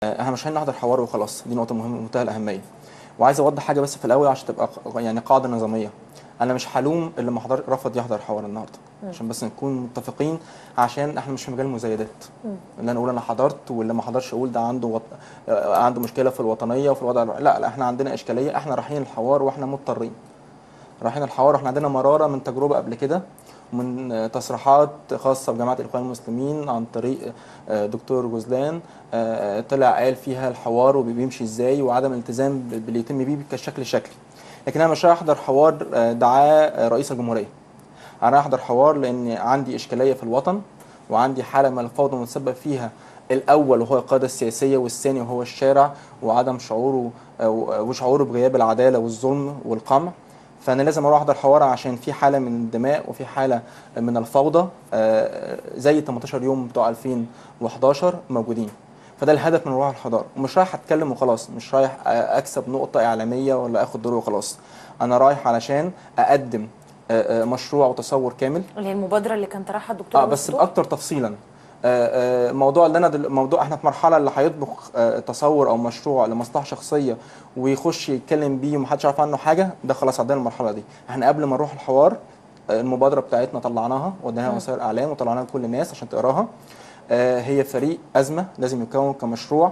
احنا مش هنحضر حوار وخلاص، دي نقطه مهمه منتهى الاهميه. وعايز اوضح حاجه بس في الاول عشان تبقى يعني قاعده نظاميه. انا مش هلوم اللي ما حضر رفض يحضر حوار النهارده، عشان بس نكون متفقين، عشان احنا مش في مجال مزايدات. اللي انا اقول انا حضرت واللي ما حضرش اقول ده عنده مشكله في الوطنيه وفي الوضع لا، احنا عندنا اشكاليه، احنا رايحين الحوار واحنا مضطرين. رايحين الحوار واحنا عندنا مراره من تجربه قبل كده، ومن تصريحات خاصه بجماعه الاخوان المسلمين عن طريق دكتور جزلان، طلع قال فيها الحوار وبيمشي ازاي وعدم الالتزام باللي يتم بيه كشكل شكلي. لكن انا مش رايح احضر حوار دعاه رئيس الجمهوريه. انا احضر حوار لان عندي اشكاليه في الوطن، وعندي حاله من الفوضى متسبب فيها الاول وهو القياده السياسيه، والثاني وهو الشارع وعدم شعوره وشعوره بغياب العداله والظلم والقمع. فانا لازم اروح احضر حوار عشان في حاله من الدماء وفي حاله من الفوضى زي 18 يوم بتوع 2011 موجودين. فده الهدف من روح الحضاره، ومش رايح اتكلم وخلاص، مش رايح اكسب نقطه اعلاميه ولا اخد دور وخلاص. انا رايح علشان اقدم مشروع وتصور كامل، اللي هي المبادره اللي كان طرحها الدكتور بس باكتر تفصيلا. موضوع اللي انا موضوع احنا في مرحله اللي هيطبخ تصور او مشروع لمصلحه شخصيه ويخش يتكلم بيه ومحدش عارف عنه حاجه، ده خلاص عدينا المرحله دي. احنا قبل ما نروح الحوار المبادره بتاعتنا طلعناها وديناها وسائل الاعلام وطلعناها لكل الناس عشان تقراها. هي فريق ازمه لازم يكون كمشروع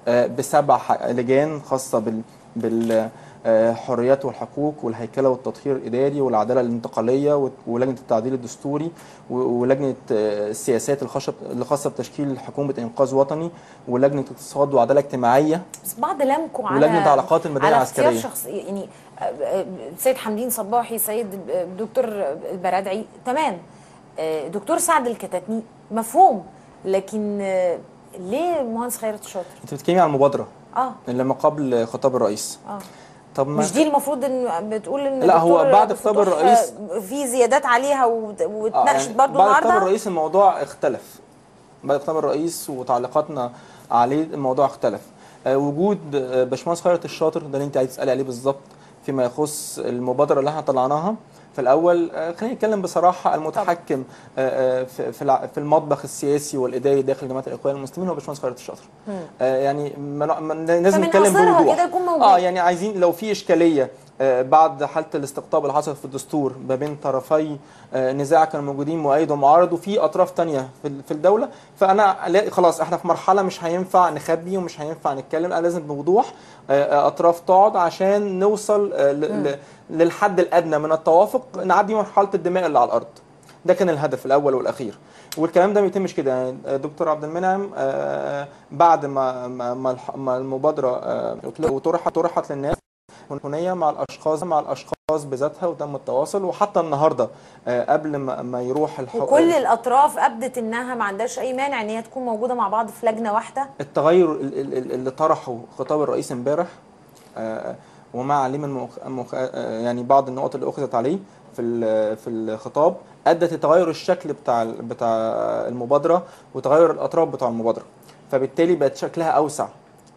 ب7 لجان خاصه بالحريات والحقوق والهيكله والتطهير الاداري والعداله الانتقاليه ولجنه التعديل الدستوري ولجنه السياسات الخاصه بتشكيل حكومه انقاذ وطني ولجنه اقتصاد وعداله اجتماعيه. بس بعض لامكم على ولجنه العلاقات المدنيه العسكريه، على شخص يعني سيد حمدين صباحي، سيد دكتور البرادعي، تمام، دكتور سعد الكتاتني مفهوم، لكن ليه مهندس خيرت الشاطر؟ انت بتتكلمي عن المبادره اللي ما قبل خطاب الرئيس. طب مش دي المفروض ان بتقول ان لا، هو بعد خطاب الرئيس في زيادات عليها واتناقشت يعني برضه بعد النهارده؟ خطاب الرئيس الموضوع اختلف. بعد خطاب الرئيس وتعليقاتنا عليه الموضوع اختلف. وجود باشمهندس خيرت الشاطر ده اللي انت عايز تسالي عليه بالظبط فيما يخص المبادره اللي احنا طلعناها. في الاول خلينا نتكلم بصراحه، المتحكم في المطبخ السياسي والاداري داخل جماعه الاخوان المسلمين هو باشمهندس خيرت الشاطر. يعني لازم نتكلم بوضوح. يعني عايزين لو في اشكاليه بعد حاله الاستقطاب اللي حصلت في الدستور ما بين طرفي نزاع كانوا موجودين مؤيد ومعارض وفي اطراف ثانيه في الدوله، فانا خلاص احنا في مرحله مش هينفع نخبي ومش هينفع نتكلم، انا لازم بوضوح اطراف تقعد عشان نوصل للحد الادنى من التوافق، نعدي مرحله الدماء اللي على الارض. ده كان الهدف الاول والاخير، والكلام ده ما يتمش كده. يعني دكتور عبد المنعم بعد ما المبادره وطرحت للناس هنية مع الاشخاص بذاتها وتم التواصل، وحتى النهارده قبل ما يروح وكل الاطراف ابدت انها ما عندهاش اي مانع ان هي تكون موجوده مع بعض في لجنه واحده. التغير اللي طرحه خطاب الرئيس امبارح ومع عليه يعني بعض النقط اللي اخذت عليه في الخطاب ادت لتغير الشكل بتاع المبادره وتغير الاطراف بتاع المبادره، فبالتالي بقت شكلها اوسع.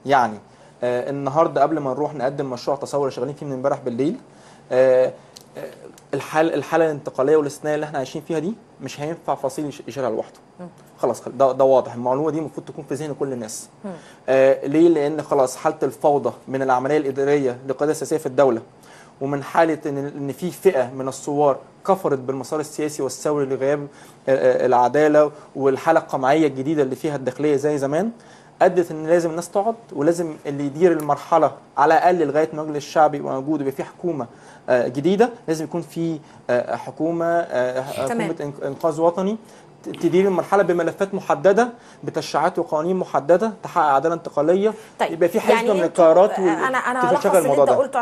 يعني النهارده قبل ما نروح نقدم مشروع تصور اللي شغالين فيه من امبارح بالليل، الحاله الانتقاليه والاستثنائيه اللي احنا عايشين فيها دي مش هينفع فصيل يشيلها لوحده. خلاص ده واضح، المعلومه دي المفروض تكون في ذهن كل الناس. ليه؟ لان خلاص حاله الفوضى من العمليه الاداريه للقياده السياسيه في الدوله، ومن حاله ان في فئه من الثوار كفرت بالمسار السياسي والثوري لغياب العداله والحاله القمعيه الجديده اللي فيها الداخليه زي زمان، ادت ان لازم الناس تقعد، ولازم اللي يدير المرحله على الاقل لغايه ما مجلس الشعب يبقى موجود ويبقى في حكومه جديده. لازم يكون في حكومه انقاذ وطني تدير المرحله بملفات محدده بتشريعات وقوانين محدده تحقق عداله انتقاليه. طيب يبقى في حزمه من القرارات انا هلخص اللي انت قلته